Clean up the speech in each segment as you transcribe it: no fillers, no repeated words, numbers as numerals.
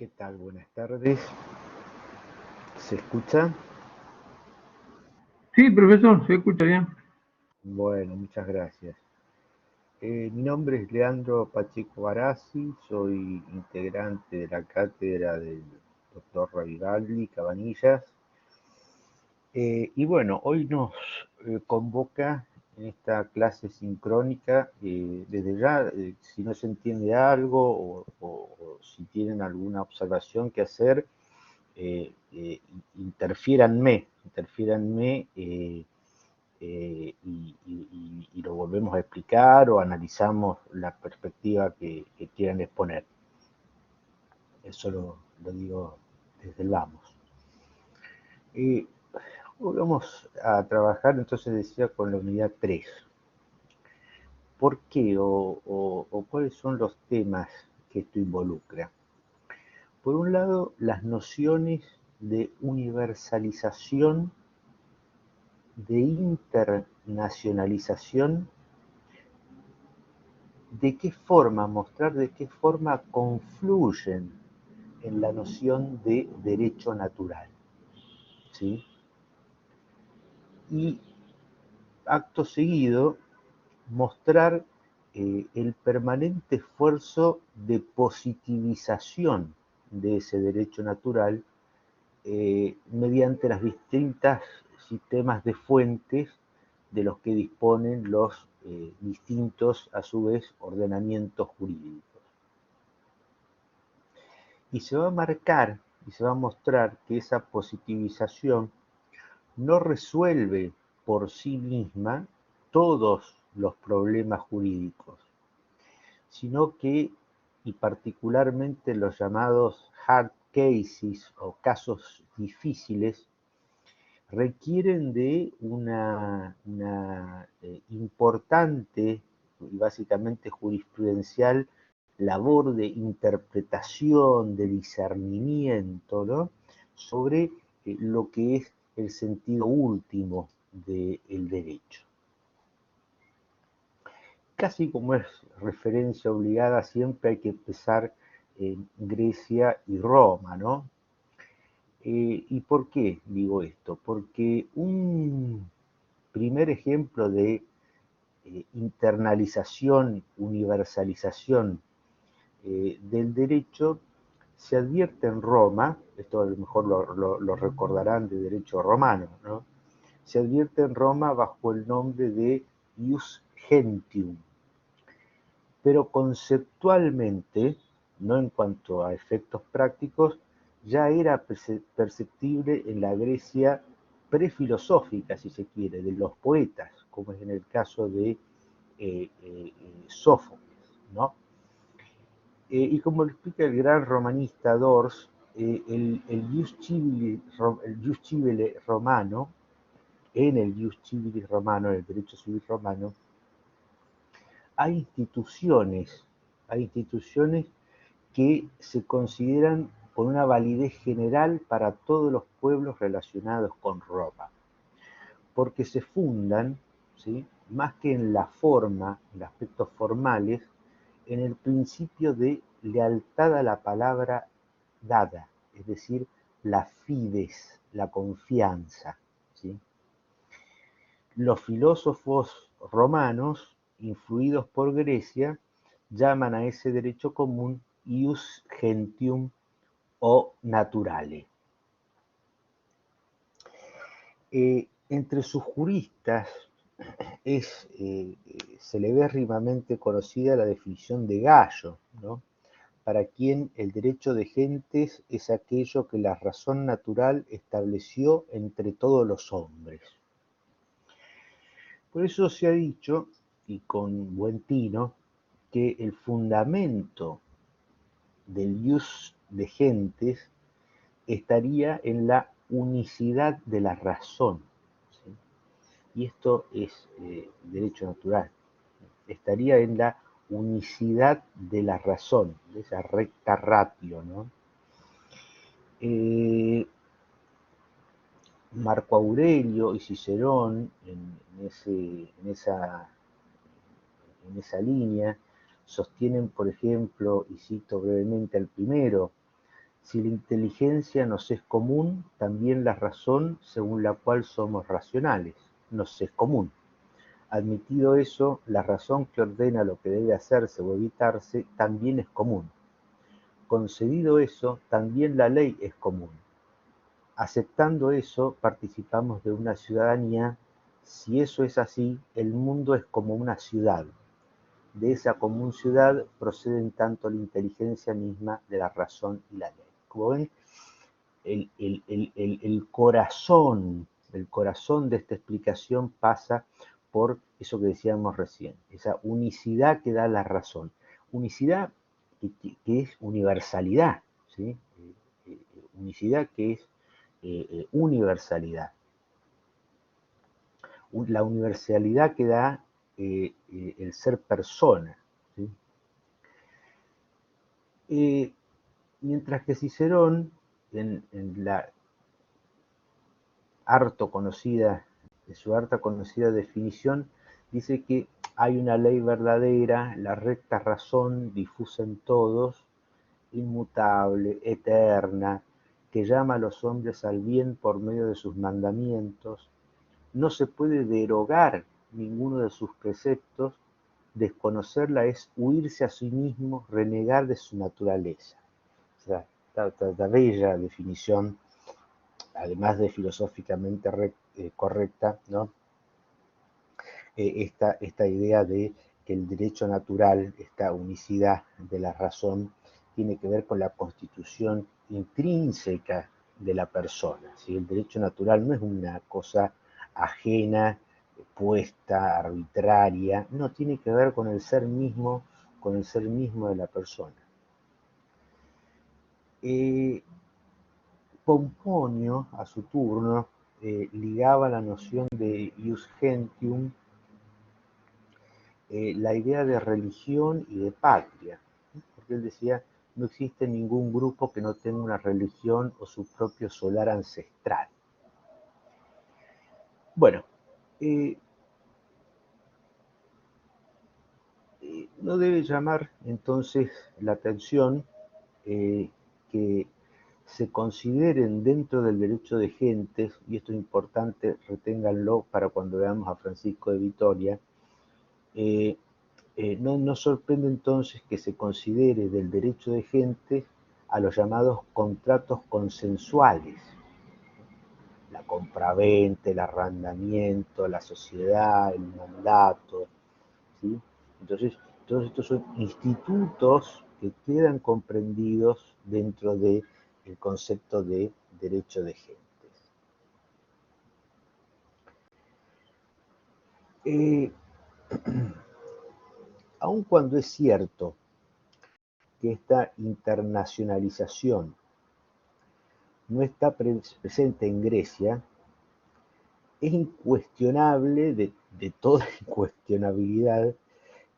¿Qué tal? Buenas tardes. ¿Se escucha? Sí, profesor, se escucha bien. Bueno, muchas gracias. Mi nombre es Leandro Pacheco Barassi, soy integrante de la cátedra del doctor Ravigaldi Cabanillas. Y bueno, hoy nos convoca en esta clase sincrónica, desde ya, si no se entiende algo o si tienen alguna observación que hacer, interfiéranme y lo volvemos a explicar o analizamos la perspectiva que quieran exponer. Eso lo digo desde el vamos. Eh, Vamos a trabajar, entonces decía, con la unidad 3. ¿Por qué o cuáles son los temas que esto involucra? Por un lado, las nociones de universalización, de internacionalización, de qué forma, mostrar de qué forma confluyen en la noción de derecho natural. ¿Sí? Y acto seguido, mostrar el permanente esfuerzo de positivización de ese derecho natural mediante las distintas sistemas de fuentes de los que disponen los distintos, a su vez, ordenamientos jurídicos. Y se va a marcar y se va a mostrar que esa positivización no resuelve por sí misma todos los problemas jurídicos, sino que, y particularmente los llamados hard cases o casos difíciles, requieren de una importante y básicamente jurisprudencial labor de interpretación, de discernimiento, ¿no? Sobre lo que es el sentido último del derecho. Casi como es referencia obligada, siempre hay que empezar en Grecia y Roma, ¿no? ¿Y por qué digo esto? Porque un primer ejemplo de internalización, universalización del derecho se advierte en Roma, esto a lo mejor lo recordarán de derecho romano, ¿no? Se advierte en Roma bajo el nombre de ius gentium, pero conceptualmente, no en cuanto a efectos prácticos, ya era perceptible en la Grecia prefilosófica, si se quiere, de los poetas, como es en el caso de Sófocles, ¿no? Y como lo explica el gran romanista Dors, el ius civile romano, en el ius civilis romano, en el derecho civil romano, hay hay instituciones que se consideran con una validez general para todos los pueblos relacionados con Roma, porque se fundan, ¿sí?, más que en la forma, en aspectos formales, en el principio de lealtad a la palabra dada, es decir, la fides, la confianza. ¿Sí? Los filósofos romanos, influidos por Grecia, llaman a ese derecho común ius gentium o naturale. Entre sus juristas es celebérrimamente conocida la definición de Gallo, ¿no?, para quien el derecho de gentes es aquello que la razón natural estableció entre todos los hombres. Por eso se ha dicho, y con buen tino, que el fundamento del ius de gentes estaría en la unicidad de la razón. ¿Sí? Y esto es derecho natural. Estaría en la unicidad de la razón, de esa recta ratio, ¿no? Marco Aurelio y Cicerón, en esa línea, sostienen, por ejemplo, y cito brevemente al primero, Si la inteligencia nos es común, también la razón según la cual somos racionales nos es común. Admitido eso, la razón que ordena lo que debe hacerse o evitarse también es común. Concedido eso, también la ley es común. Aceptando eso, participamos de una ciudadanía. Si eso es así, el mundo es como una ciudad. De esa común ciudad proceden tanto la inteligencia misma de la razón y la ley. Como ven, el corazón de esta explicación pasa por eso que decíamos recién, esa unicidad que da la razón. Unicidad que es universalidad, ¿sí? Unicidad que es universalidad. La universalidad que da el ser persona, ¿sí? Mientras que Cicerón, en su harta conocida definición, dice que hay una ley verdadera, la recta razón difusa en todos, inmutable, eterna, que llama a los hombres al bien por medio de sus mandamientos. No se puede derogar ninguno de sus preceptos. Desconocerla es huirse a sí mismo, renegar de su naturaleza. O sea, esta bella definición, además de filosóficamente correcta, ¿no? Esta idea de que el derecho natural, esta unicidad de la razón, tiene que ver con la constitución intrínseca de la persona, ¿sí? El derecho natural no es una cosa ajena, puesta, arbitraria, no, tiene que ver con el ser mismo de la persona. Pomponio, a su turno, ligaba la noción de ius gentium, la idea de religión y de patria, ¿sí? Porque él decía, no existe ningún grupo que no tenga una religión o su propio solar ancestral. Bueno, eh, no debe llamar entonces la atención que se consideren dentro del derecho de gentes, y esto es importante, reténganlo para cuando veamos a Francisco de Vitoria, no sorprende entonces que se considere del derecho de gentes a los llamados contratos consensuales, la compraventa, el arrendamiento, la sociedad, el mandato, ¿sí? Entonces, todos estos son institutos que quedan comprendidos dentro del concepto de derecho de gentes. Eh, aun cuando es cierto que esta internacionalización no está presente en Grecia, es incuestionable, de toda incuestionabilidad,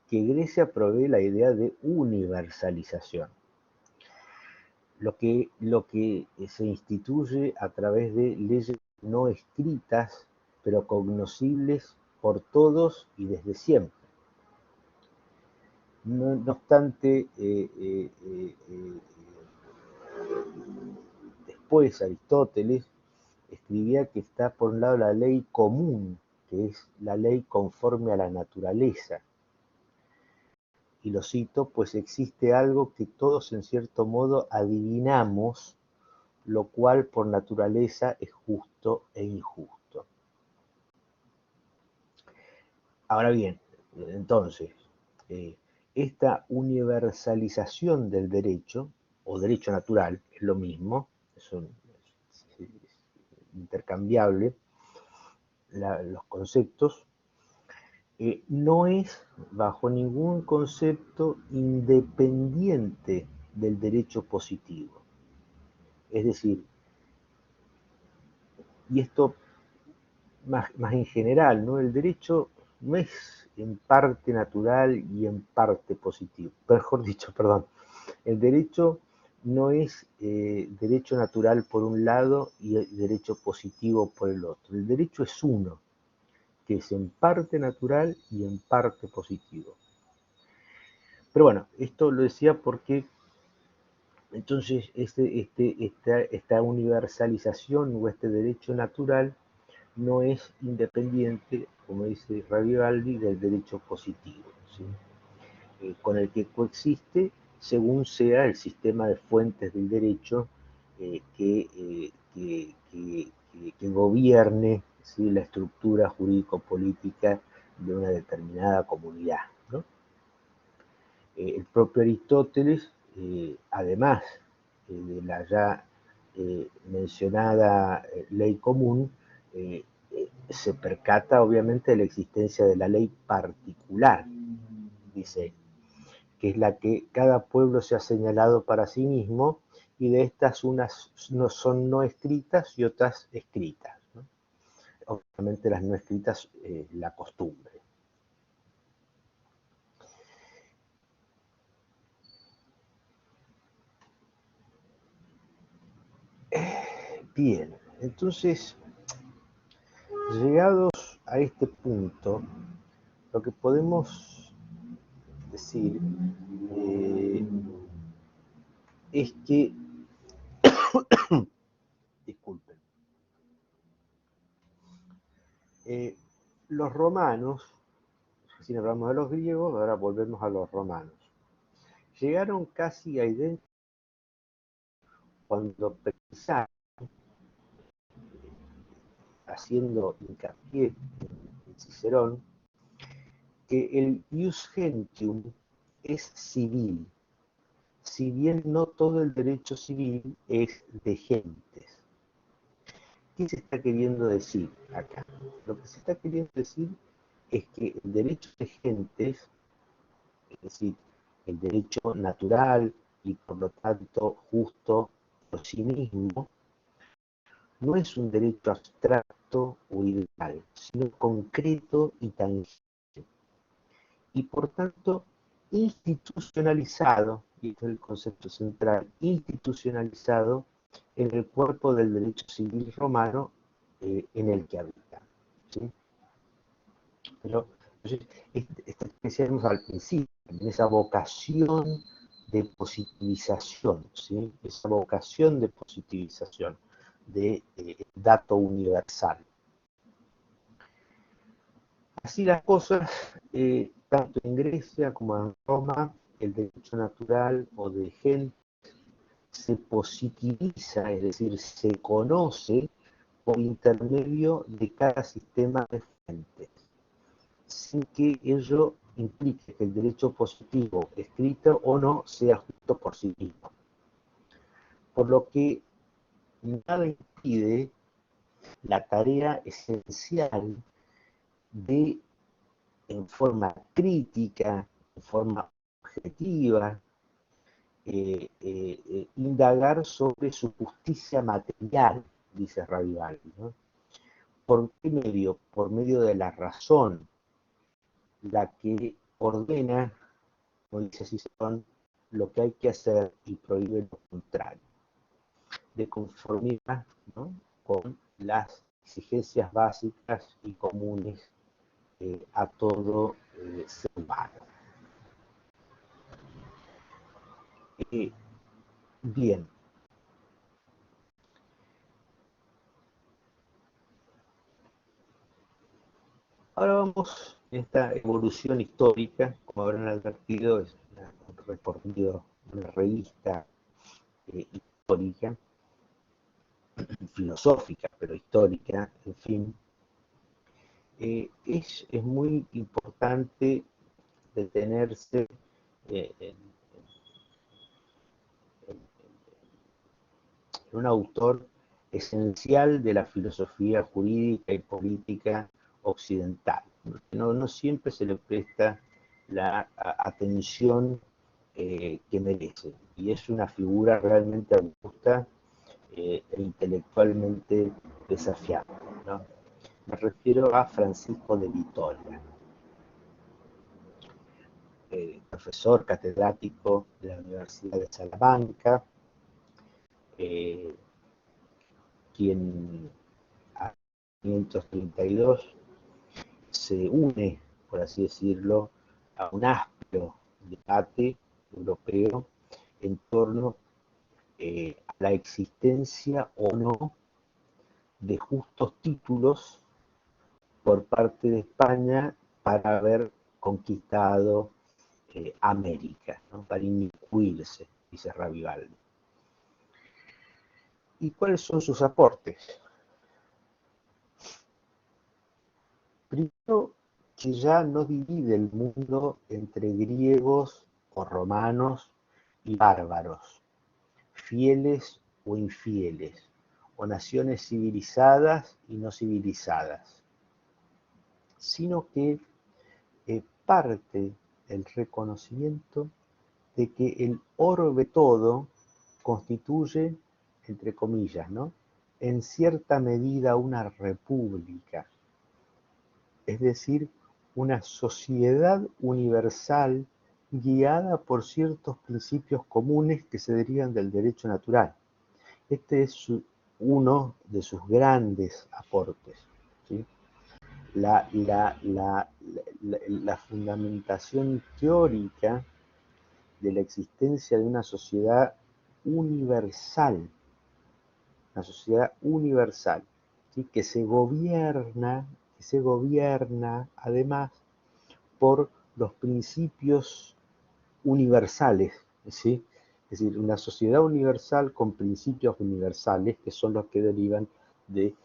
que Grecia provee la idea de universalización, lo que se instituye a través de leyes no escritas, pero cognoscibles por todos y desde siempre. No obstante, después Aristóteles escribía que está por un lado la ley común, que es la ley conforme a la naturaleza. Y lo cito, pues existe algo que todos en cierto modo adivinamos, lo cual por naturaleza es justo e injusto. Ahora bien, entonces, esta universalización del derecho, o derecho natural, es lo mismo, es intercambiable, los conceptos, no es bajo ningún concepto independiente del derecho positivo. Es decir, y esto más en general, ¿no? El derecho no es en parte natural y en parte positivo. Mejor dicho, perdón, el derecho no es derecho natural por un lado y derecho positivo por el otro. El derecho es uno, que es en parte natural y en parte positivo. Pero bueno, esto lo decía porque Entonces, esta universalización o este derecho natural no es independiente, como dice Ravivaldi, del derecho positivo, ¿sí? Con el que coexiste según sea el sistema de fuentes del derecho que gobierne, ¿sí?, la estructura jurídico-política de una determinada comunidad, ¿no? El propio Aristóteles, además de la ya mencionada ley común, eh, se percata obviamente de la existencia de la ley particular, dice, que es la que cada pueblo se ha señalado para sí mismo, y de estas unas no son no escritas y otras escritas, ¿no? Obviamente las no escritas, la costumbre. Bien, entonces, llegados a este punto, lo que podemos decir es que, disculpen, eh, los romanos, recién hablamos de los griegos, ahora volvemos a los romanos, llegaron casi a idénticos cuando pensaron, haciendo hincapié en Cicerón, que el ius gentium es civil, si bien no todo el derecho civil es de gentes. ¿Qué se está queriendo decir acá? Lo que se está queriendo decir es que el derecho de gentes, es decir, el derecho natural y por lo tanto justo por sí mismo, no es un derecho abstracto o ideal, sino concreto y tangible, y por tanto institucionalizado, y este es el concepto central, institucionalizado en el cuerpo del derecho civil romano en el que habita, ¿sí? Pero entonces, esto que decíamos al principio, en esa vocación de positivización, ¿sí?, esa vocación de positivización de dato universal. Así las cosas, tanto en Grecia como en Roma, el derecho natural o de gente se positiviza, es decir, se conoce por intermedio de cada sistema de fuentes, sin que ello implique que el derecho positivo, escrito o no, sea justo por sí mismo. Por lo que nada impide la tarea esencial de, en forma crítica, en forma objetiva, indagar sobre su justicia material, dice Ravivaldi, ¿no? ¿Por qué medio? Por medio de la razón, la que ordena, como dice Cicerón, lo que hay que hacer y prohíbe lo contrario, de conformidad, ¿no?, con las exigencias básicas y comunes a todo ser humano. Eh, bien, ahora vamos a esta evolución histórica, como habrán advertido, es un recorrido, una revista histórica, filosófica, pero histórica, en fin. Es muy importante detenerse en un autor esencial de la filosofía jurídica y política occidental. No siempre se le presta la atención que merece, y es una figura realmente robusta e intelectualmente desafiante, ¿no? Me refiero a Francisco de Vitoria, profesor catedrático de la Universidad de Salamanca, eh, quien a 532 se une, por así decirlo, a un amplio debate europeo en torno a la existencia o no de justos títulos por parte de España para haber conquistado América, ¿no? Para inmiscuirse, dice Ravivaldi. ¿Y cuáles son sus aportes? Primero, que ya no divide el mundo entre griegos o romanos y bárbaros, fieles o infieles, o naciones civilizadas y no civilizadas, sino que parte el reconocimiento de que el orbe todo constituye, entre comillas, ¿no?, en cierta medida una república, es decir, una sociedad universal guiada por ciertos principios comunes que se derivan del derecho natural. Este es uno de sus grandes aportes, ¿sí? La fundamentación teórica de la existencia de una sociedad universal, ¿sí?, que se gobierna además por los principios universales, ¿sí? Es decir, una sociedad universal con principios universales que son los que derivan de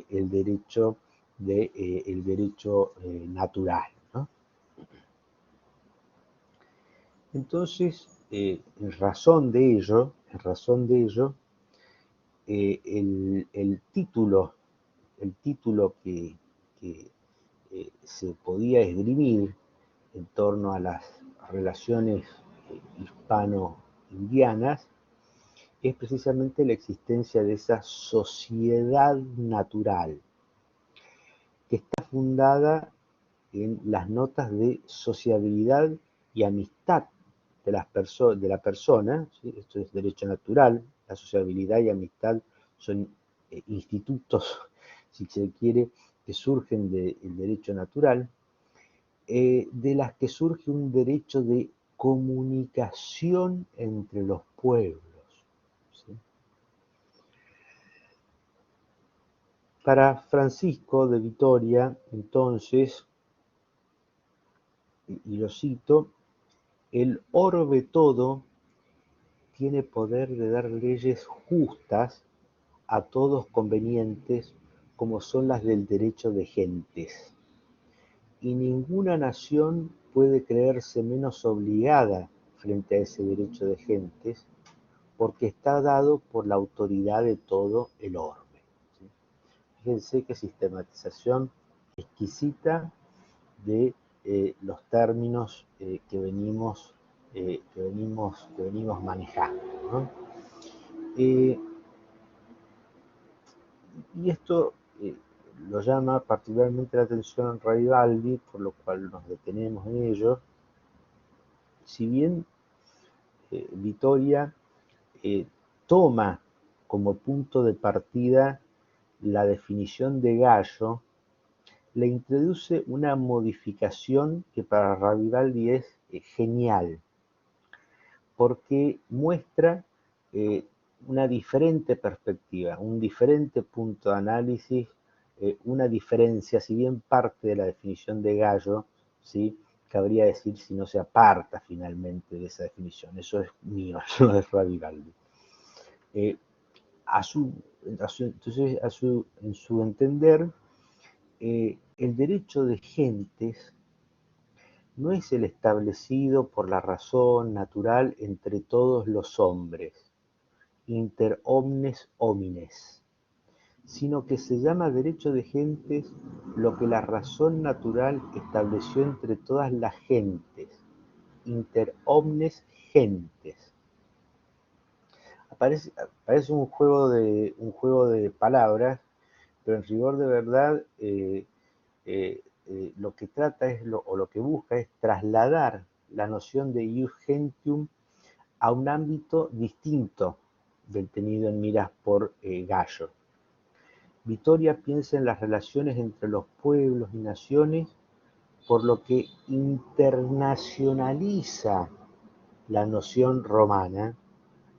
el derecho natural, ¿no? Entonces, en razón de ello, el título que se podía esgrimir en torno a las relaciones hispano-indianas es precisamente la existencia de esa sociedad natural que está fundada en las notas de sociabilidad y amistad de la persona, ¿sí? Esto es derecho natural, la sociabilidad y amistad son institutos, si se quiere, que surgen del derecho natural, de las que surge un derecho de comunicación entre los pueblos, ¿sí? Para Francisco de Vitoria, entonces, y lo cito, el orbe todo tiene poder de dar leyes justas a todos convenientes como son las del derecho de gentes. Y ninguna nación puede creerse menos obligada frente a ese derecho de gentes porque está dado por la autoridad de todo el orbe, ¿sí? Fíjense qué sistematización exquisita de los términos que venimos manejando, ¿no? Eh, y esto lo llama particularmente la atención Raibaldi, por lo cual nos detenemos en ello. Si bien Vitoria toma como punto de partida la definición de Gallo, le introduce una modificación que para Raibaldi es genial, porque muestra una diferente perspectiva, un diferente punto de análisis, una diferencia, si bien parte de la definición de Gallo, ¿sí?, cabría decir si no se aparta finalmente de esa definición. Eso es mío, eso no es Radivaldi. Eh, en su entender, el derecho de gentes no es el establecido por la razón natural entre todos los hombres, inter omnes homines, sino que se llama derecho de gentes lo que la razón natural estableció entre todas las gentes, inter omnes gentes. Parece un juego de palabras, pero en rigor de verdad lo que trata es, o lo que busca es trasladar la noción de ius gentium a un ámbito distinto del tenido en miras por Gallo. Vitoria piensa en las relaciones entre los pueblos y naciones, por lo que internacionaliza la noción romana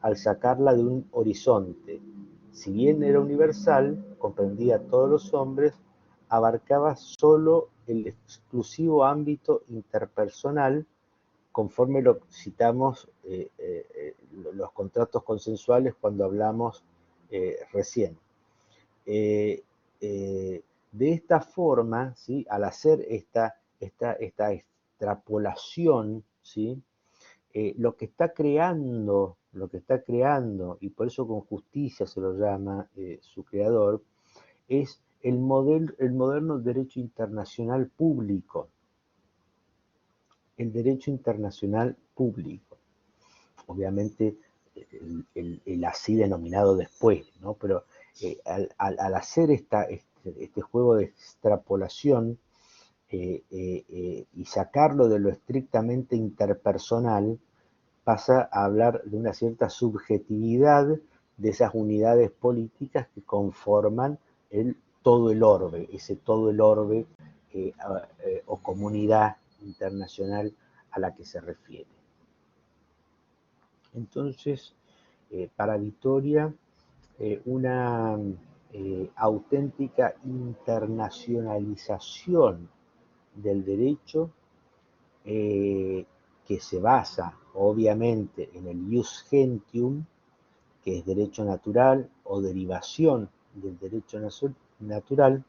al sacarla de un horizonte. Si bien era universal, comprendía a todos los hombres, abarcaba solo el exclusivo ámbito interpersonal, conforme lo citamos los contratos consensuales cuando hablamos recién. De esta forma, ¿sí? Al hacer esta extrapolación, ¿sí? Lo que está creando, y por eso con justicia se lo llama su creador, es el moderno derecho internacional público, el derecho internacional público. Obviamente el así denominado después, ¿no? Pero al hacer este juego de extrapolación y sacarlo de lo estrictamente interpersonal, pasa a hablar de una cierta subjetividad de esas unidades políticas que conforman todo el orbe, ese todo el orbe o comunidad internacional a la que se refiere. Entonces, para Vittoria, una auténtica internacionalización del derecho que se basa obviamente en el ius gentium, que es derecho natural o derivación del derecho natural,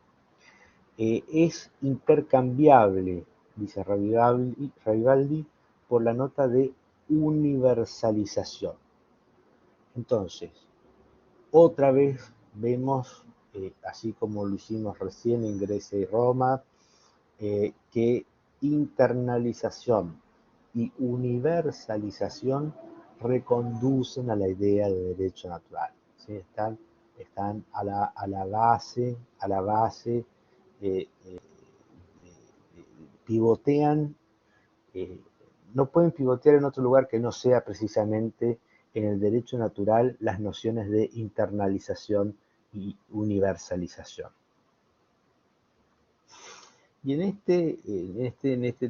es intercambiable, dice Raibaldi, por la nota de universalización. Entonces, otra vez vemos, así como lo hicimos recién en Grecia y Roma, que internalización y universalización reconducen a la idea de derecho natural. ¿Sí? Están a la base, eh, eh, pivotean, eh, no pueden pivotear en otro lugar que no sea precisamente en el derecho natural las nociones de internalización y universalización. Y en este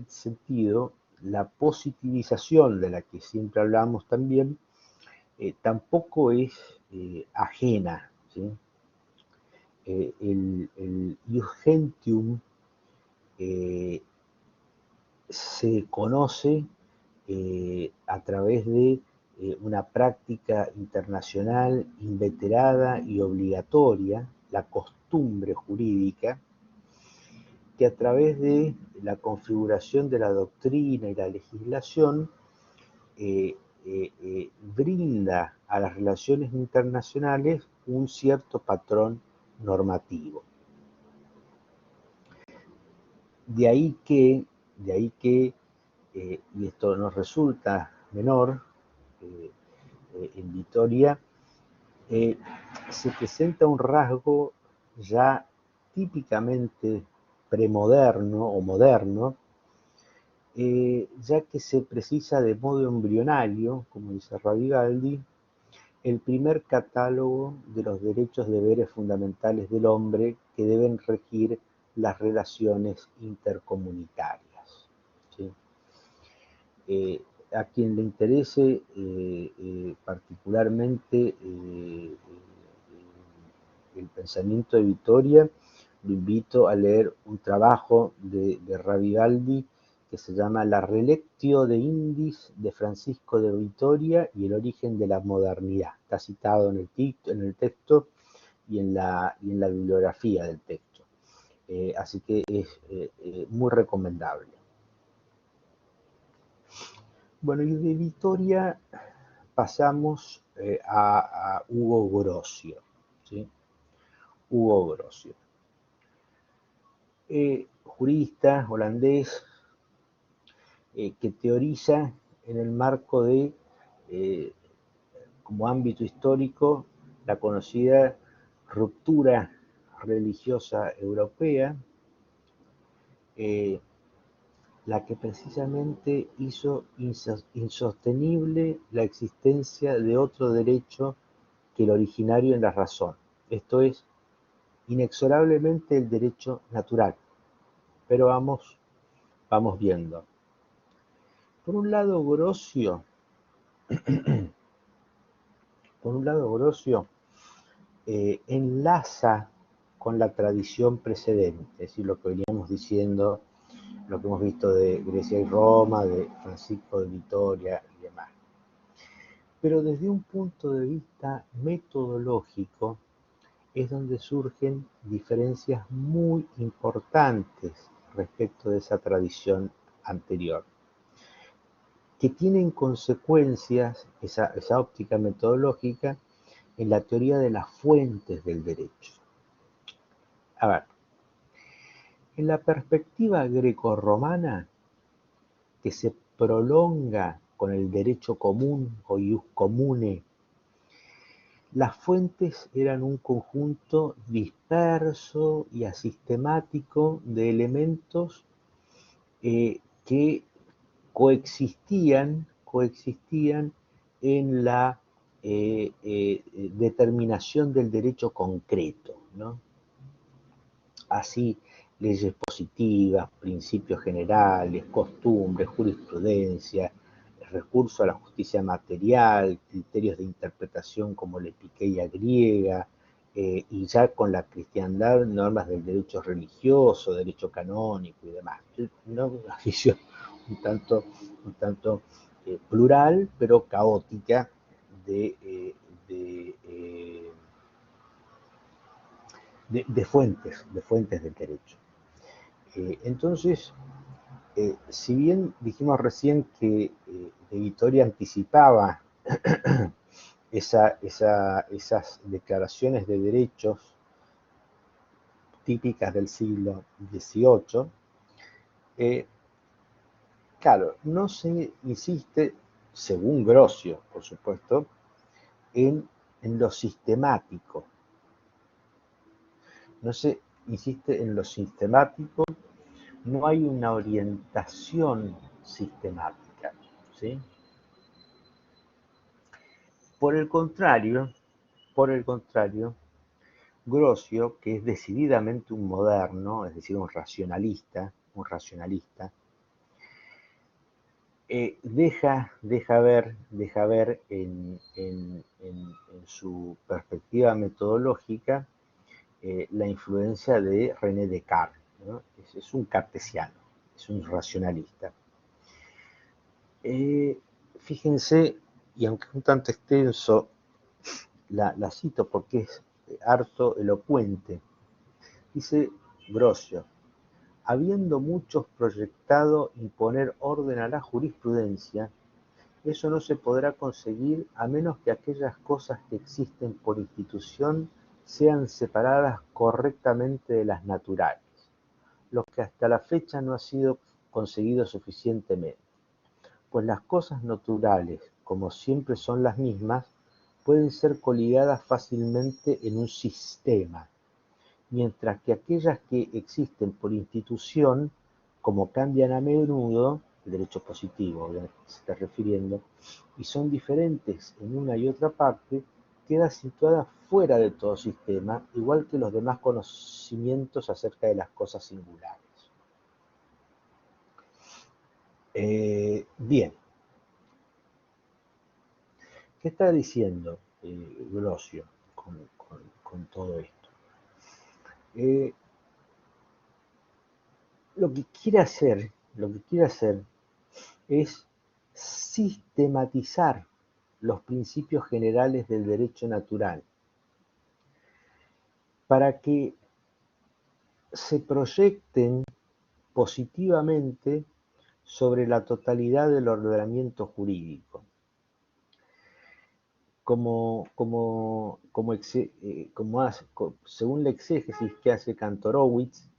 sentido, la positivización de la que siempre hablamos también, tampoco es ajena, ¿sí? El ius gentium se conoce a través de una práctica internacional inveterada y obligatoria, la costumbre jurídica, que a través de la configuración de la doctrina y la legislación brinda a las relaciones internacionales un cierto patrón normativo. De ahí que y esto nos resulta menor, en Vittoria, se presenta un rasgo ya típicamente premoderno o moderno, ya que se precisa de modo embrionario, como dice Radigaldi, el primer catálogo de los derechos y deberes fundamentales del hombre que deben regir las relaciones intercomunitarias. ¿Sí? A quien le interese particularmente el pensamiento de Vittoria, lo invito a leer un trabajo de Ravivaldi que se llama La Relectio de Indis de Francisco de Vittoria y el origen de la modernidad. Está citado en el texto y en la bibliografía del texto. Así que es muy recomendable. Bueno, y de Vittoria pasamos a Hugo Grocio, ¿sí? Hugo Grocio. Jurista holandés que teoriza en el marco de, como ámbito histórico, la conocida ruptura religiosa europea, la que precisamente hizo insostenible la existencia de otro derecho que el originario en la razón. Esto es, inexorablemente el derecho natural. Pero vamos viendo. Por un lado, Grocio por un lado, Grosio enlaza con la tradición precedente, es decir, lo que veníamos diciendo, lo que hemos visto de Grecia y Roma, de Francisco de Vitoria y demás. Pero desde un punto de vista metodológico es donde surgen diferencias muy importantes respecto de esa tradición anterior, que tienen consecuencias, esa óptica metodológica, en la teoría de las fuentes del derecho. A ver, en la perspectiva grecorromana, que se prolonga con el derecho común o ius commune, las fuentes eran un conjunto disperso y asistemático de elementos que coexistían en la determinación del derecho concreto, ¿no? Así, leyes positivas, principios generales, costumbres, jurisprudencia, recurso a la justicia material, criterios de interpretación como la epiqueia griega, y ya con la cristiandad, normas del derecho religioso, derecho canónico y demás. Una visión un tanto plural, pero caótica de, de, eh, de fuentes del derecho. Entonces, si bien dijimos recién que de Vitoria anticipaba esas declaraciones de derechos típicas del siglo XVIII, claro, no se insiste, según Grosio, por supuesto, en lo sistemático. No se insiste en lo sistemático, no hay una orientación sistemática, ¿sí? Por el contrario, Grosio, que es decididamente un moderno, es decir, un racionalista, deja ver en su perspectiva metodológica la influencia de René Descartes, ¿no? Es un cartesiano, es un racionalista. Fíjense, y aunque es un tanto extenso, la cito porque es harto elocuente. Dice Grosio: habiendo muchos proyectado imponer orden a la jurisprudencia, eso no se podrá conseguir a menos que aquellas cosas que existen por institución sean separadas correctamente de las naturales, lo que hasta la fecha no ha sido conseguido suficientemente, pues las cosas naturales, como siempre son las mismas, pueden ser coligadas fácilmente en un sistema, mientras que aquellas que existen por institución, como cambian a menudo, el derecho positivo, obviamente se está refiriendo, y son diferentes en una y otra parte, queda situada fuera de todo sistema, igual que los demás conocimientos acerca de las cosas singulares. Bien, ¿qué está diciendo Grosio con todo esto? Eh, lo que quiere hacer es sistematizar los principios generales del derecho natural para que se proyecten positivamente sobre la totalidad del ordenamiento jurídico. Según la exégesis que hace Kantorowicz,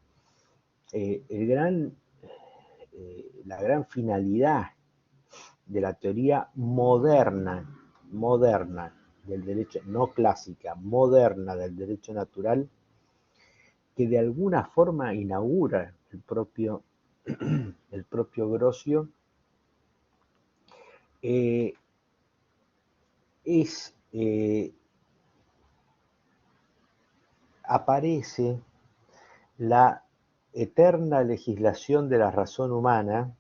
la gran finalidad de la teoría moderna del derecho, no clásica, moderna del derecho natural, que de alguna forma inaugura el propio Grosio, aparece la eterna legislación de la razón humana,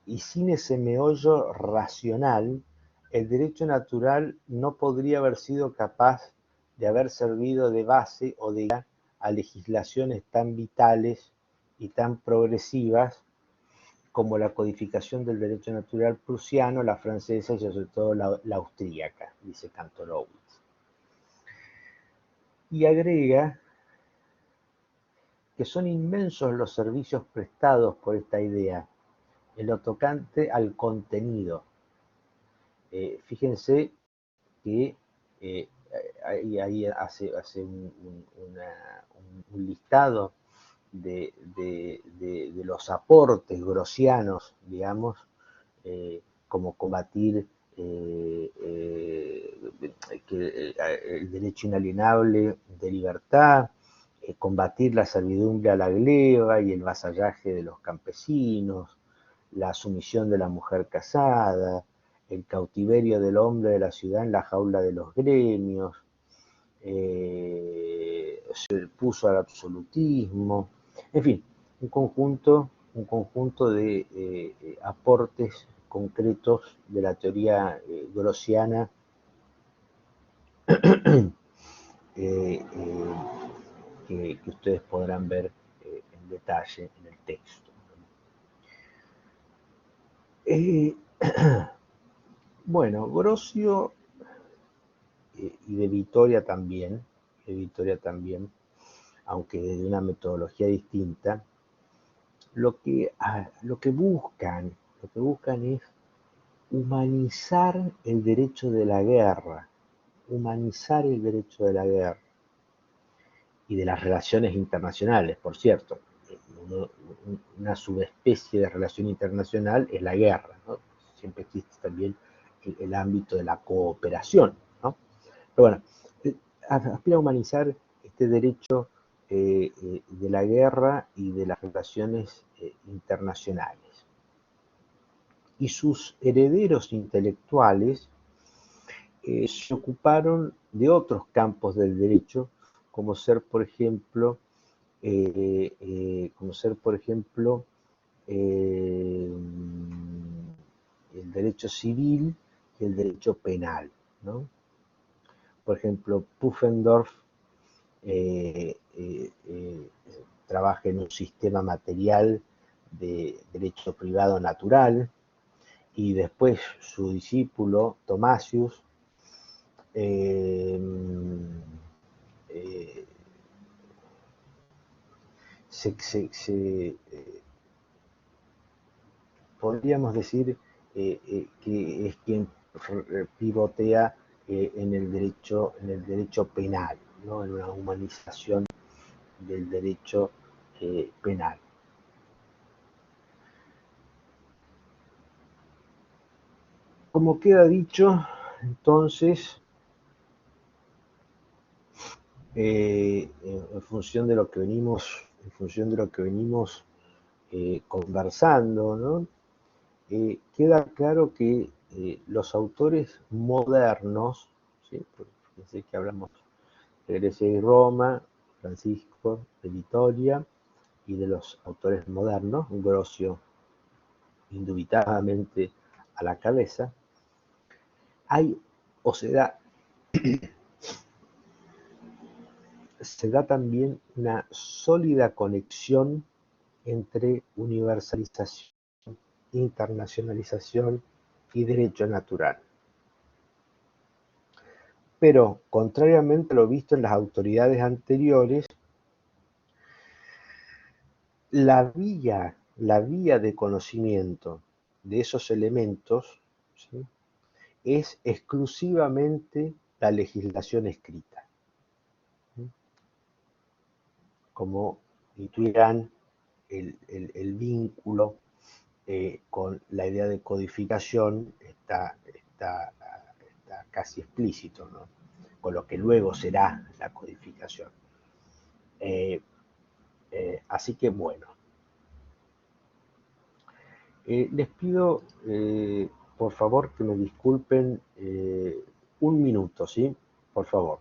y sin ese meollo racional, el derecho natural no podría haber sido capaz de haber servido de base o de guía a legislaciones tan vitales y tan progresivas como la codificación del derecho natural prusiano, la francesa y sobre todo la austríaca, dice Kantorowicz. Y agrega que son inmensos los servicios prestados por esta idea en lo tocante al contenido. Fíjense que ahí hace un listado de los aportes grosianos, digamos, como combatir el derecho inalienable de libertad, combatir la servidumbre a la gleba y el vasallaje de los campesinos, la sumisión de la mujer casada, el cautiverio del hombre de la ciudad en la jaula de los gremios, se opuso al absolutismo, en fin, un conjunto de aportes concretos de la teoría grossiana eh, que ustedes podrán ver en detalle en el texto. Bueno, Grocio y de Vitoria también, aunque desde una metodología distinta, lo que buscan es humanizar el derecho de la guerra, humanizar el derecho de la guerra y de las relaciones internacionales, por cierto. Una subespecie de relación internacional es la guerra, ¿no? Siempre existe también el ámbito de la cooperación, ¿no? Pero bueno, aspira a humanizar este derecho de la guerra y de las relaciones internacionales. Y sus herederos intelectuales se ocuparon de otros campos del derecho, como ser, por ejemplo, como ser, por ejemplo, eh, el derecho civil y el derecho penal, ¿no? Por ejemplo, Pufendorf trabaja en un sistema material de derecho privado natural, y después su discípulo Thomasius eh, eh, podríamos decir que es quien pivotea en el derecho penal, ¿no? En una humanización del derecho penal. Como queda dicho, entonces, en función de lo que venimos conversando, ¿no? Queda claro que los autores modernos, ¿sí? Fíjense que hablamos de Grecia y Roma, Francisco de Vitoria, y de los autores modernos, Grocio indubitablemente a la cabeza, hay o se da también una sólida conexión entre universalización, internacionalización y derecho natural. Pero, contrariamente a lo visto en las autoridades anteriores, la vía de conocimiento de esos elementos, ¿sí? Es exclusivamente la legislación escrita. ¿Sí? Como intuirán, el vínculo con la idea de codificación está casi explícito, ¿no? Con lo que luego será la codificación. Así que bueno, les pido por favor que me disculpen un minuto, ¿sí? Por favor.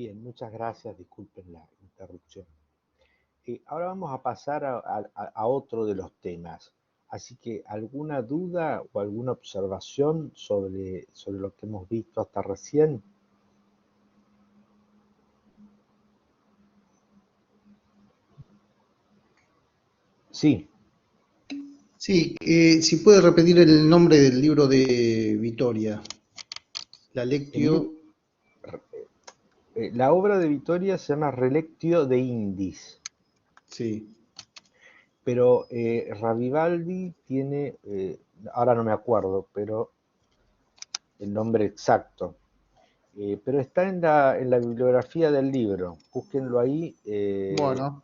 Bien, muchas gracias, disculpen la interrupción. Ahora vamos a pasar a otro de los temas. Así que, ¿alguna duda o alguna observación sobre lo que hemos visto hasta recién? Sí, Sí, si puede repetir el nombre del libro de Vitoria, la el lib- Lectio, la obra de Vittoria se llama Relectio de Indis, sí. pero Ravivaldi tiene, ahora no me acuerdo, pero el nombre exacto. Pero está en la bibliografía del libro. Búsquenlo ahí. Bueno,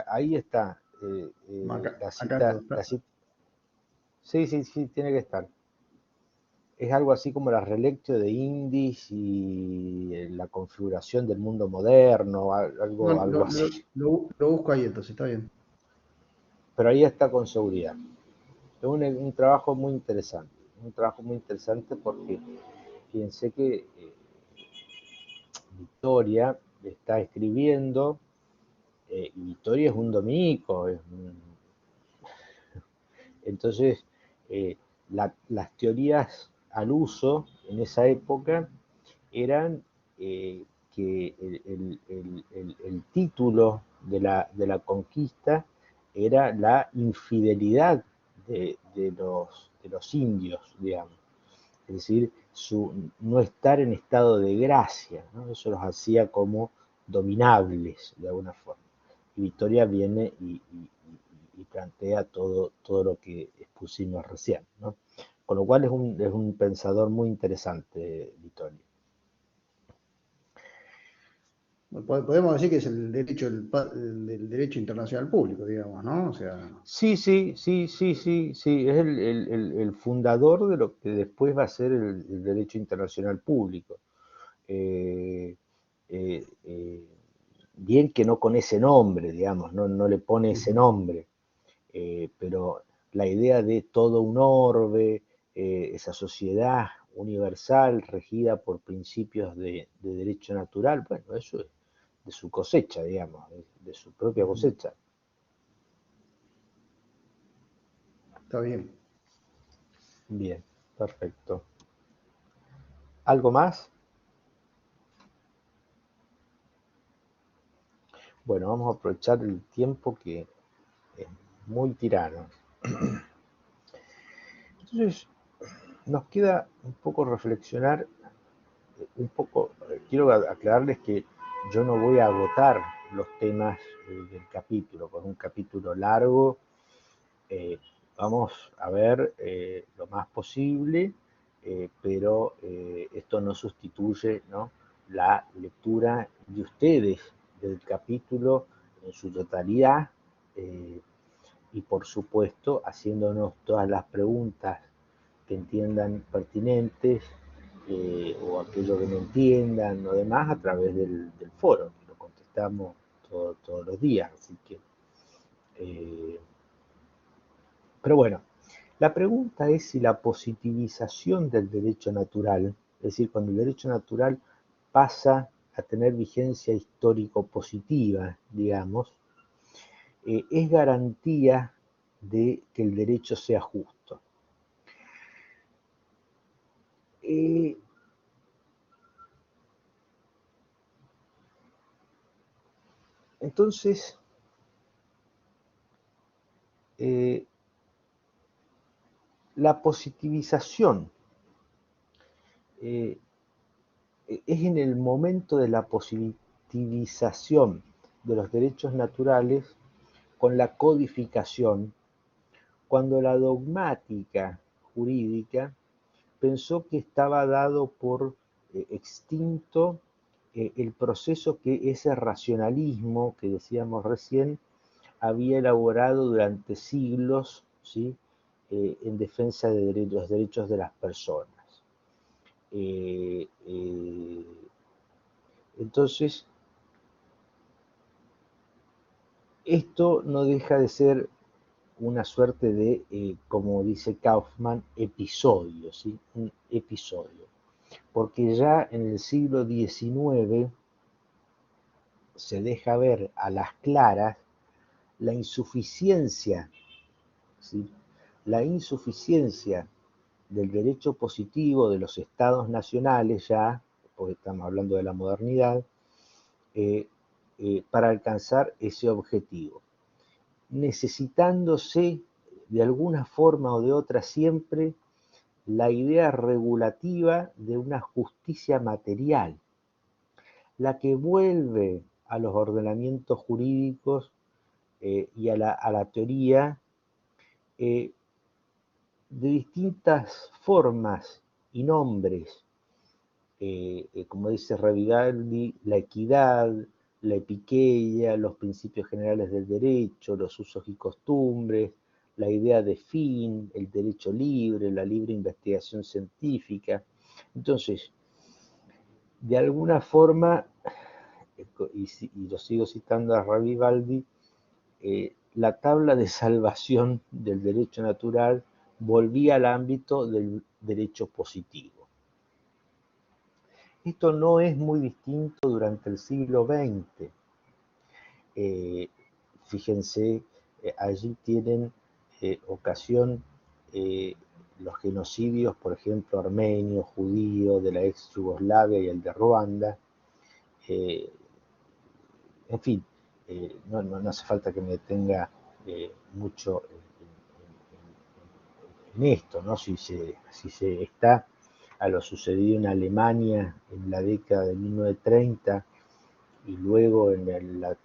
Ahí está. La acá cita, está. sí, sí, sí, tiene que estar. Es algo así como la relectio de Indis y la configuración del mundo moderno, No, algo así. lo busco ahí entonces, está bien. Pero ahí está con seguridad. Es un trabajo muy interesante porque fíjense que Victoria está escribiendo. Y Vittorio es un dominico, entonces eh, las teorías al uso en esa época eran que el título de la conquista era la infidelidad de los indios, digamos. Es decir, su no estar en estado de gracia, ¿no? Eso los hacía como dominables de alguna forma. Y Victoria viene y plantea todo lo que expusimos recién, ¿no? Con lo cual es un pensador muy interesante, Victoria. Podemos decir que es el derecho, el derecho internacional público, digamos, ¿no? O sea, Sí, sí, sí, sí, sí, sí, es el fundador de lo que después va a ser el derecho internacional público. Eh, eh, Bien que no con ese nombre, digamos, no le pone ese ujú. nombre, pero la idea de todo un orbe, esa sociedad universal regida por principios de derecho natural, bueno, eso es de su cosecha, digamos, de su propia Ujú. cosecha. Está bien. Bien, perfecto. ¿Algo más? Bueno, vamos a aprovechar el tiempo que es muy tirano. Entonces, nos queda un poco reflexionar, quiero aclararles que yo no voy a agotar los temas del capítulo, con un capítulo largo, eh, vamos a ver lo más posible, pero esto no sustituye, ¿no?, la lectura de ustedes del capítulo en su totalidad, eh, y por supuesto haciéndonos todas las preguntas que entiendan pertinentes, o aquello que no entiendan o demás a través del foro, que lo contestamos todos los días. Así que, eh, pero bueno, la pregunta es si la positivización del derecho natural, es decir, cuando el derecho natural pasa a tener vigencia histórico positiva, digamos, es garantía de que el derecho sea justo. Eh, entonces, eh, la positivización eh, es en el momento de la positivización de los derechos naturales con la codificación, cuando la dogmática jurídica pensó que estaba dado por extinto el proceso que ese racionalismo que decíamos recién había elaborado durante siglos, ¿sí?, en defensa de los derechos de las personas. Eh, eh, entonces, esto no deja de ser una suerte de, como dice Kaufman, episodio, ¿sí? Un episodio. porque ya en el siglo XIX se deja ver a las claras la insuficiencia, ¿sí? La insuficiencia del derecho positivo de los estados nacionales ya, porque estamos hablando de la modernidad, eh, para alcanzar ese objetivo, necesitándose de alguna forma o de otra siempre la idea regulativa de una justicia material, la que vuelve a los ordenamientos jurídicos y a la teoría eh, de distintas formas y nombres, como dice Ravivaldi, la equidad, la epiqueia, los principios generales del derecho, los usos y costumbres, la idea de fin, el derecho libre, la libre investigación científica. Entonces, de alguna forma, y lo sigo citando a Ravivaldi, la tabla de salvación del derecho natural volvía al ámbito del derecho positivo. Esto no es muy distinto durante el siglo XX. Eh, Fíjense, allí tienen ocasión los genocidios, por ejemplo, armenio, judío, de la ex Yugoslavia y el de Ruanda. Eh, en fin, no hace falta que me detenga mucho en esto, ¿no? Si se está a lo sucedido en Alemania en la década de 1930 y luego en el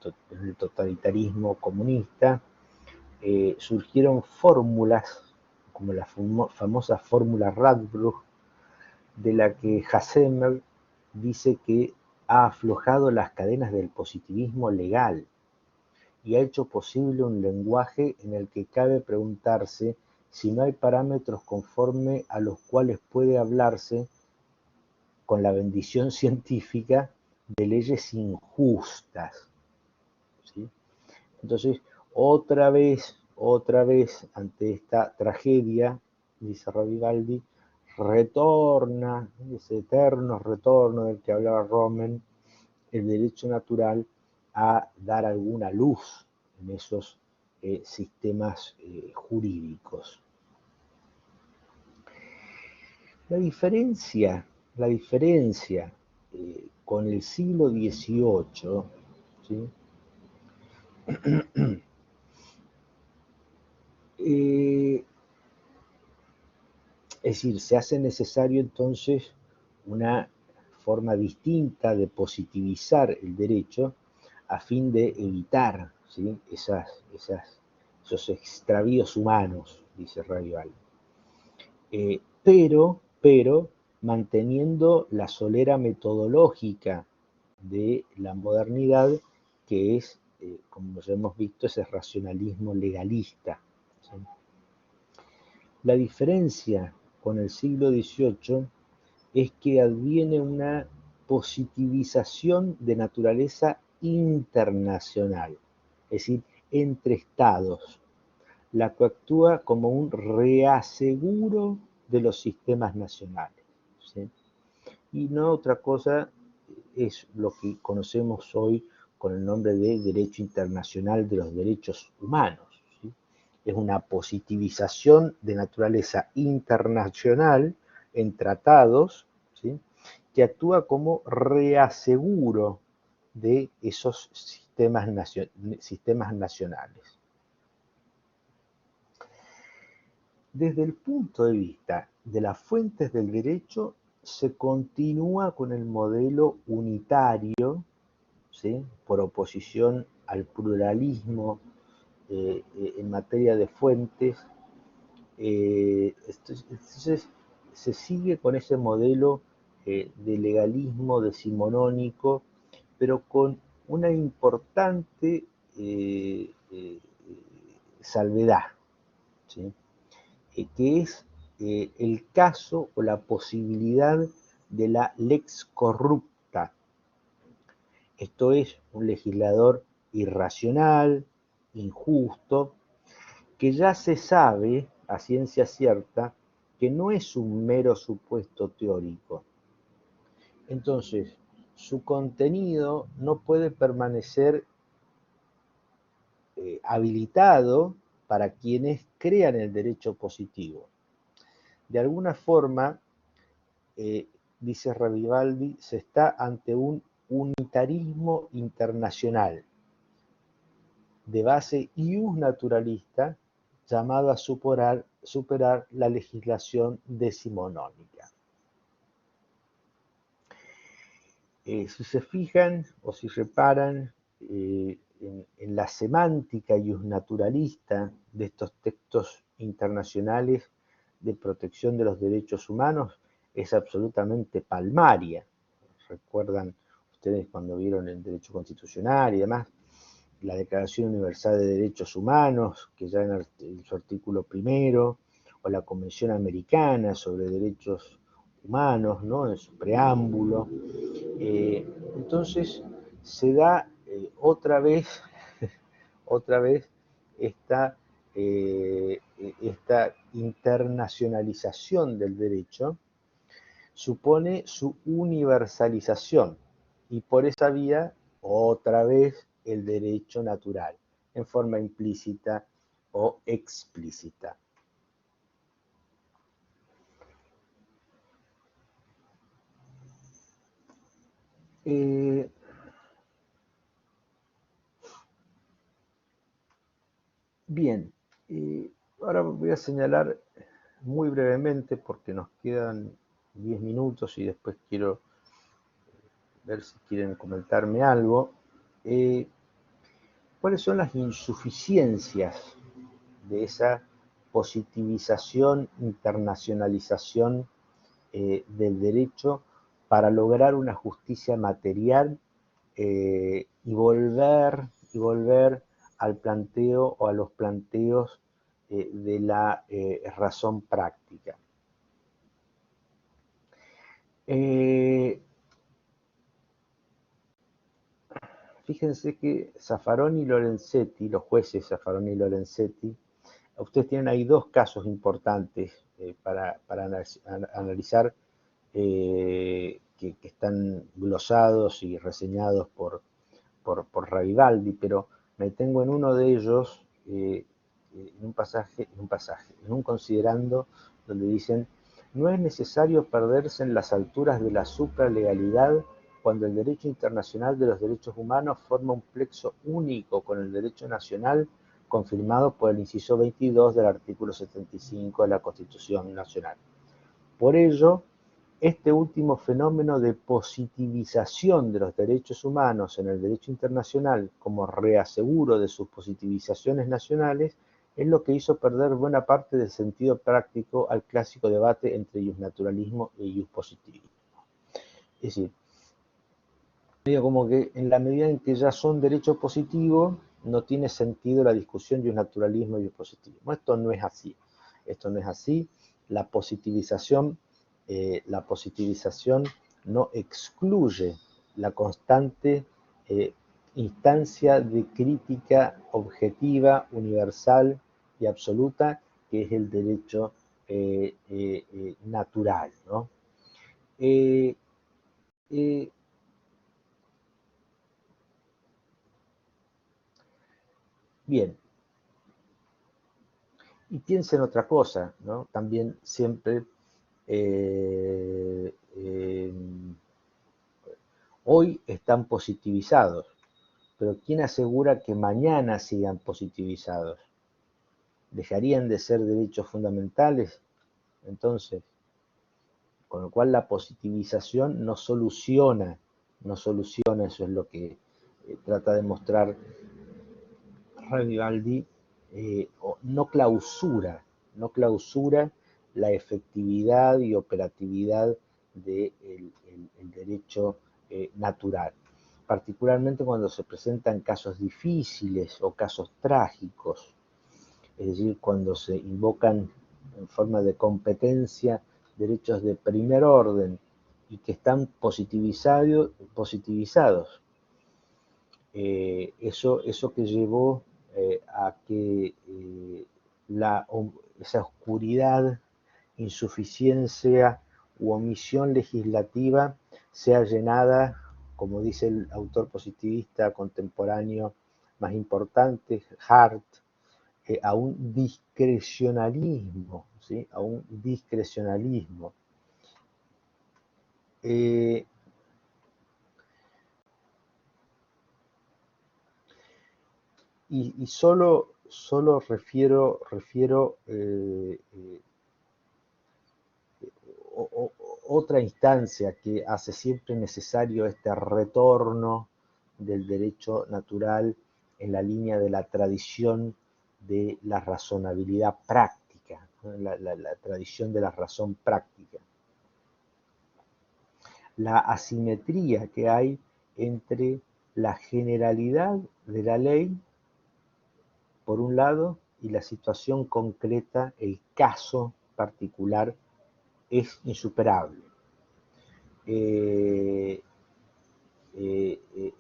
totalitarismo comunista, surgieron fórmulas, como la famosa fórmula Radbruch, de la que Hassemer dice que ha aflojado las cadenas del positivismo legal y ha hecho posible un lenguaje en el que cabe preguntarse si no hay parámetros conforme a los cuales puede hablarse con la bendición científica de leyes injustas, ¿sí? Entonces, otra vez, ante esta tragedia, dice Ravivaldi, retorna, ese eterno retorno del que hablaba Romen, el derecho natural a dar alguna luz en esos sistemas jurídicos. La diferencia con el siglo XVIII, ¿sí? Es decir, se hace necesario entonces una forma distinta de positivizar el derecho a fin de evitar, ¿sí? Esos extravíos humanos, dice Ravival. Pero manteniendo la solera metodológica de la modernidad, que es, como ya hemos visto, ese racionalismo legalista, ¿sí? La diferencia con el siglo XVIII es que adviene una positivización de naturaleza internacional, es decir, entre estados, la que actúa como un reaseguro de los sistemas nacionales, ¿sí? Y no otra cosa es lo que conocemos hoy con el nombre de Derecho Internacional de los Derechos Humanos, ¿sí? Es una positivización de naturaleza internacional en tratados, ¿sí? Que actúa como reaseguro de esos sistemas nacionales. Desde el punto de vista de las fuentes del derecho, se continúa con el modelo unitario, ¿sí? Por oposición al pluralismo en materia de fuentes. Entonces, se sigue con ese modelo de legalismo decimonónico, pero con una importante salvedad, ¿sí? Que es el caso o la posibilidad de la lex corrupta. Esto es un legislador irracional, injusto, que ya se sabe a ciencia cierta que no es un mero supuesto teórico, Entonces, su contenido no puede permanecer habilitado para quienes crean el derecho positivo. De alguna forma, dice Ravivaldi, se está ante un unitarismo internacional de base iusnaturalista llamado a superar la legislación decimonónica. Si se fijan o si reparan en la semántica iusnaturalista de estos textos internacionales de protección de los derechos humanos, es absolutamente palmaria. ¿Recuerdan ustedes cuando vieron el derecho constitucional y demás? La Declaración Universal de Derechos Humanos, que ya en su artículo primero, o la Convención Americana sobre Derechos Humanos, ¿no? En su preámbulo. Entonces se da otra vez esta, esta internacionalización del derecho, supone su universalización y por esa vía otra vez el derecho natural en forma implícita o explícita. Bien, ahora voy a señalar muy brevemente porque nos quedan 10 minutos y después quiero ver si quieren comentarme algo. ¿Cuáles son las insuficiencias de esa positivización, internacionalización del derecho para lograr una justicia material y volver al planteo o a los planteos de la razón práctica? Fíjense que Zaffaroni y Lorenzetti, los jueces Zaffaroni y Lorenzetti, ustedes tienen ahí dos casos importantes para analizar que están glosados y reseñados por Ravivaldi, pero me detengo en uno de ellos, en un considerando donde dicen: no es necesario perderse en las alturas de la supralegalidad cuando el derecho internacional de los derechos humanos forma un plexo único con el derecho nacional confirmado por el inciso 22 del artículo 75 de la Constitución Nacional. Por ello, este último fenómeno de positivización de los derechos humanos en el derecho internacional como reaseguro de sus positivizaciones nacionales es lo que hizo perder buena parte del sentido práctico al clásico debate entre iusnaturalismo e iuspositivismo. Es decir, medio como que en la medida en que ya son derechos positivos, no tiene sentido la discusión de iusnaturalismo y iuspositivismo. Esto no es así. Esto no es así. La positivización no excluye la constante instancia de crítica objetiva, universal y absoluta, que es el derecho natural, ¿no? Bien, y piensen otra cosa, ¿no? También siempre eh, eh, hoy están positivizados, pero ¿quién asegura que mañana sigan positivizados? ¿Dejarían de ser derechos fundamentales? Entonces, con lo cual la positivización no soluciona, eso es lo que trata de mostrar Ravivaldi, no clausura la efectividad y operatividad del derecho natural, particularmente cuando se presentan casos difíciles o casos trágicos, es decir, cuando se invocan en forma de competencia derechos de primer orden y que están positivizados. Eso que llevó a que esa oscuridad, insuficiencia u omisión legislativa sea llenada, como dice el autor positivista contemporáneo más importante, Hart, a un discrecionalismo, ¿sí? A un discrecionalismo. Y solo refiero otra instancia que hace siempre necesario este retorno del derecho natural en la línea de la tradición de la razonabilidad práctica, ¿no? La tradición de la razón práctica. La asimetría que hay entre la generalidad de la ley, por un lado, y la situación concreta, el caso particular, es insuperable. Es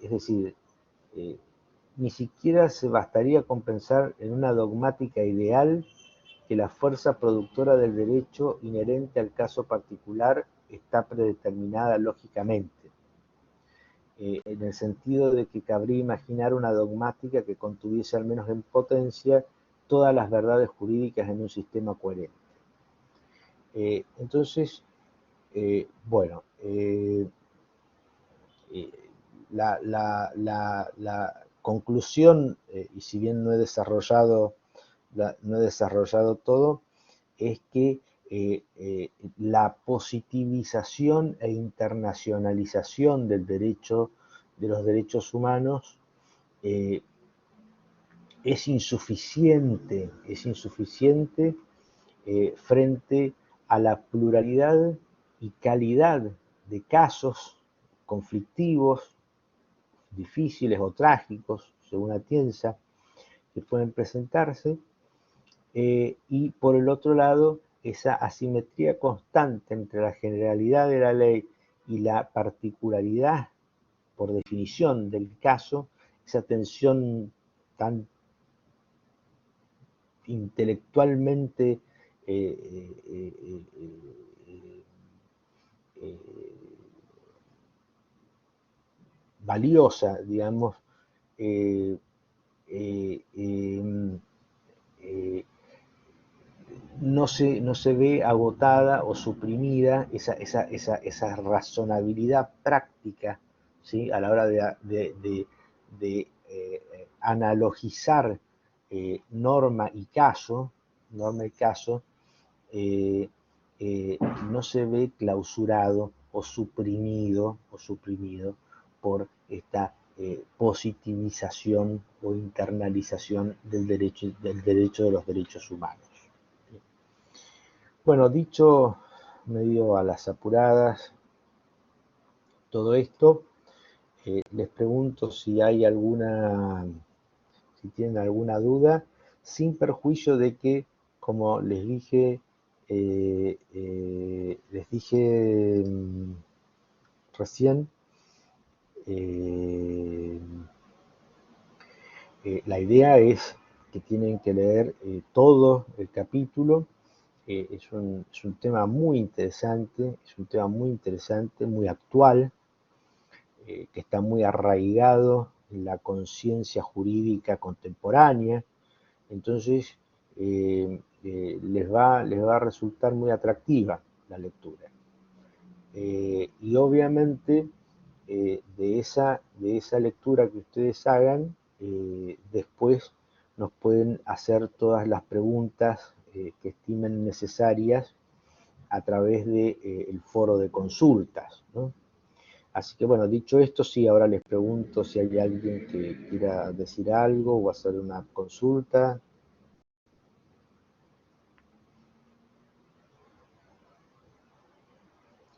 decir, ni siquiera se bastaría con pensar en una dogmática ideal que la fuerza productora del derecho inherente al caso particular está predeterminada lógicamente, en el sentido de que cabría imaginar una dogmática que contuviese al menos en potencia todas las verdades jurídicas en un sistema coherente. Entonces, bueno, la conclusión, y si bien no he desarrollado todo, es que la positivización e internacionalización del derecho, de los derechos humanos, es insuficiente frente a la pluralidad y calidad de casos conflictivos, difíciles o trágicos, según Atienza, que pueden presentarse, y por el otro lado, esa asimetría constante entre la generalidad de la ley y la particularidad, por definición, del caso, esa tensión tan intelectualmente valiosa, digamos, eh, eh, eh, no se ve agotada o suprimida esa razonabilidad práctica, ¿sí? A la hora de analogizar norma y caso, eh, no se ve clausurado o suprimido por esta positivización o internalización del derecho de los derechos humanos. Bueno, dicho medio a las apuradas todo esto, les pregunto si hay si tienen alguna duda, sin perjuicio de que, como les dije recién, eh, la idea es que tienen que leer todo el capítulo. Es un tema muy interesante, muy actual, que está muy arraigado en la conciencia jurídica contemporánea. Entonces, les va a resultar muy atractiva la lectura. Y obviamente, de esa lectura que ustedes hagan, después nos pueden hacer todas las preguntas que estimen necesarias a través del foro de consultas, ¿no? Así que bueno, dicho esto, sí, ahora les pregunto si hay alguien que quiera decir algo o hacer una consulta.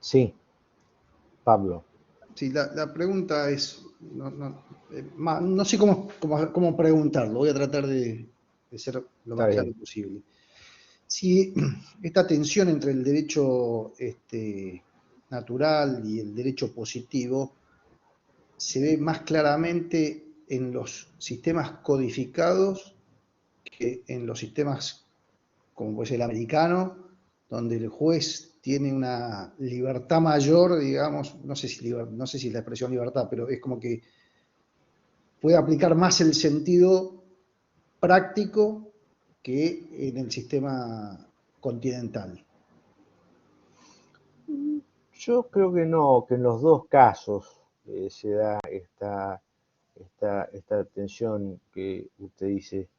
Sí, Pablo. Sí, la pregunta es, no sé cómo preguntarlo, voy a tratar de ser lo Está más claro bien. posible. Si esta tensión entre el derecho natural y el derecho positivo se ve más claramente en los sistemas codificados que en los sistemas como puede ser el americano, donde el juez tiene una libertad mayor, digamos, no sé si es la expresión libertad, pero es como que puede aplicar más el sentido práctico que en el sistema continental. Yo creo que no, que en los dos casos se da esta tensión que usted dice.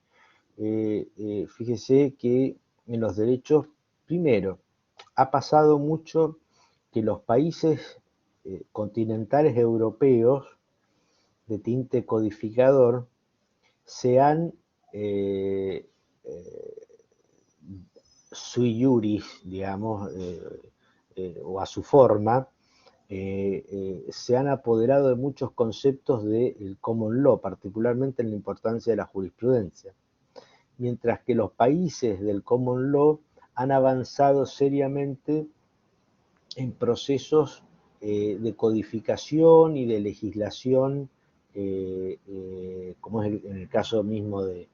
Fíjese que en los derechos, primero, ha pasado mucho que los países continentales europeos de tinte codificador se han sui juris, digamos, o a su forma, se han apoderado de muchos conceptos del common law, particularmente en la importancia de la jurisprudencia, mientras que los países del common law han avanzado seriamente en procesos de codificación y de legislación, como es en el caso mismo de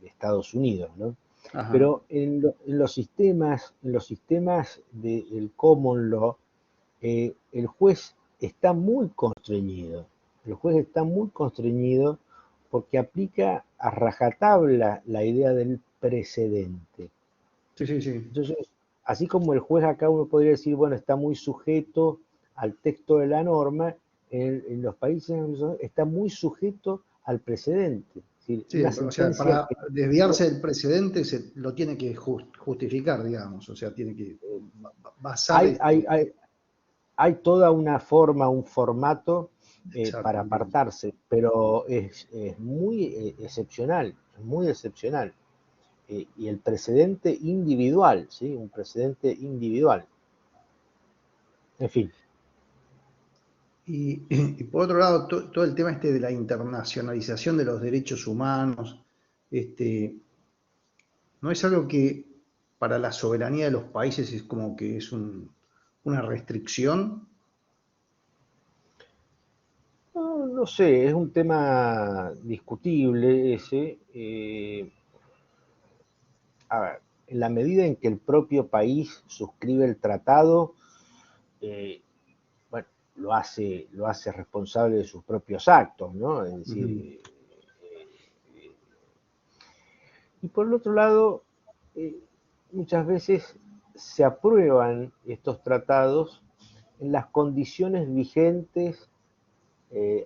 Estados Unidos, ¿no? Ajá. Pero en los sistemas del common law, el juez está muy constreñido. El juez está muy constreñido porque aplica a rajatabla la idea del precedente. Sí, sí, sí. Entonces, así como el juez acá uno podría decir, bueno, está muy sujeto al texto de la norma, en los países anglosajones está muy sujeto al precedente. Es decir, Sí, una o sea, sentencia para que desviarse del precedente se lo tiene que justificar, digamos, o sea, tiene que basar hay, hay, hay, hay toda una forma, un formato Exacto, para entiendo. apartarse, pero es muy excepcional, es muy excepcional. Y el precedente individual, ¿sí? Un precedente individual. En fin. Y por otro lado, todo el tema este de la internacionalización de los derechos humanos, ¿no es algo que para la soberanía de los países es como que es una restricción? No, no sé, es un tema discutible ese. A ver, en la medida en que el propio país suscribe el tratado, eh, bueno, lo hace responsable de sus propios actos, ¿no? Es Ujú. decir, y por el otro lado, eh, muchas veces se aprueban estos tratados en las condiciones vigentes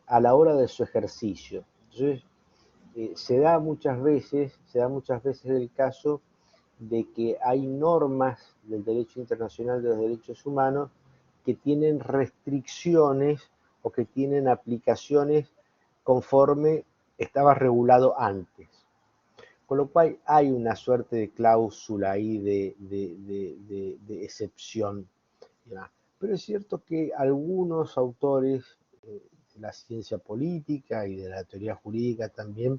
a la hora de su ejercicio. Entonces, se da muchas veces el caso de que hay normas del derecho internacional de los derechos humanos que tienen restricciones o que tienen aplicaciones conforme estaba regulado antes. Con lo cual hay una suerte de cláusula ahí de excepción. ¿Ya? Pero es cierto que algunos autores de la ciencia política y de la teoría jurídica también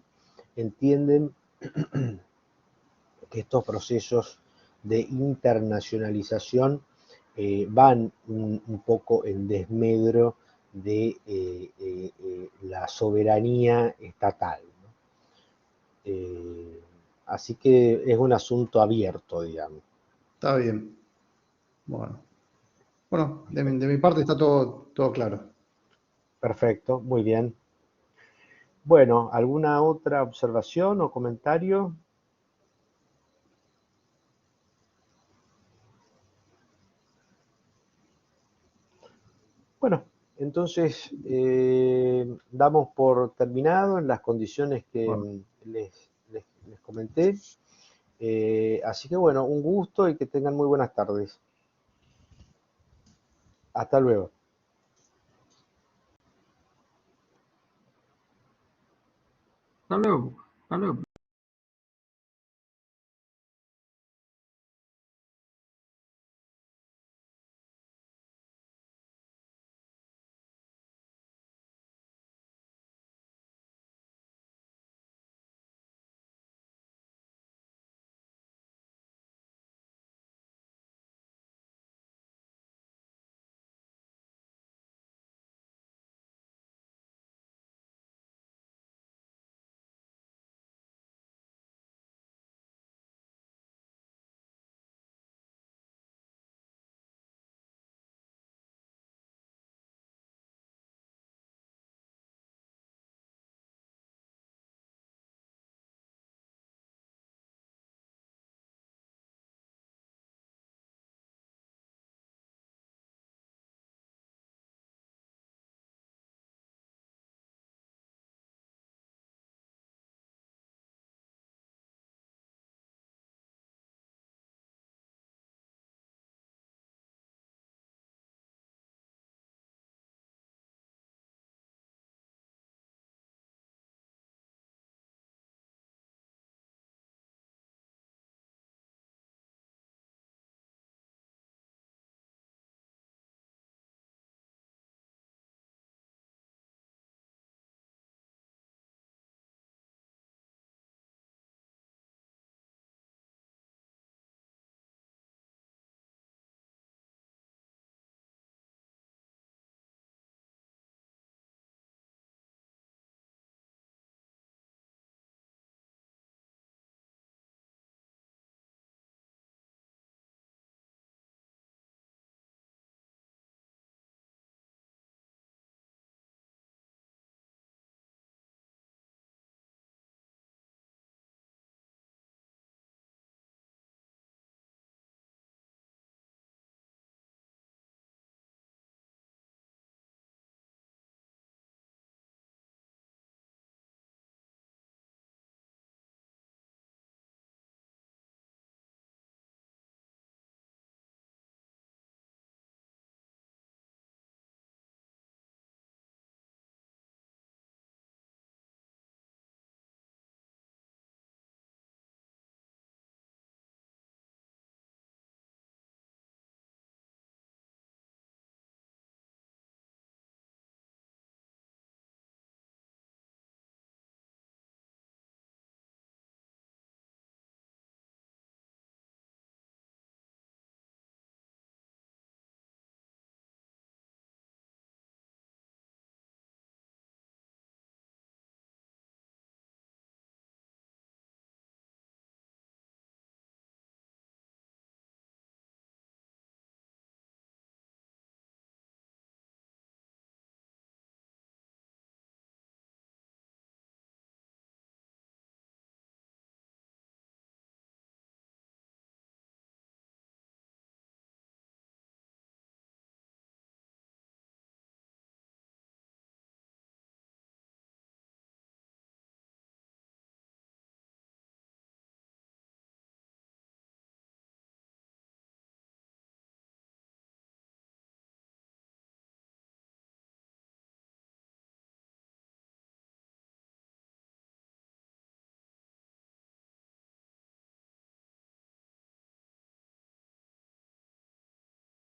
entienden que estos procesos de internacionalización van un poco en desmedro de la soberanía estatal, ¿no? Eh, Así que es un asunto abierto, digamos. Está bien. Bueno, bueno, de mi parte está todo claro. Perfecto, muy bien. Bueno, ¿alguna otra observación o comentario? Bueno, entonces damos por terminado en las condiciones que Bueno, les comenté. Así que bueno, un gusto y que tengan muy buenas tardes. Hasta luego. Hasta luego. Hasta luego.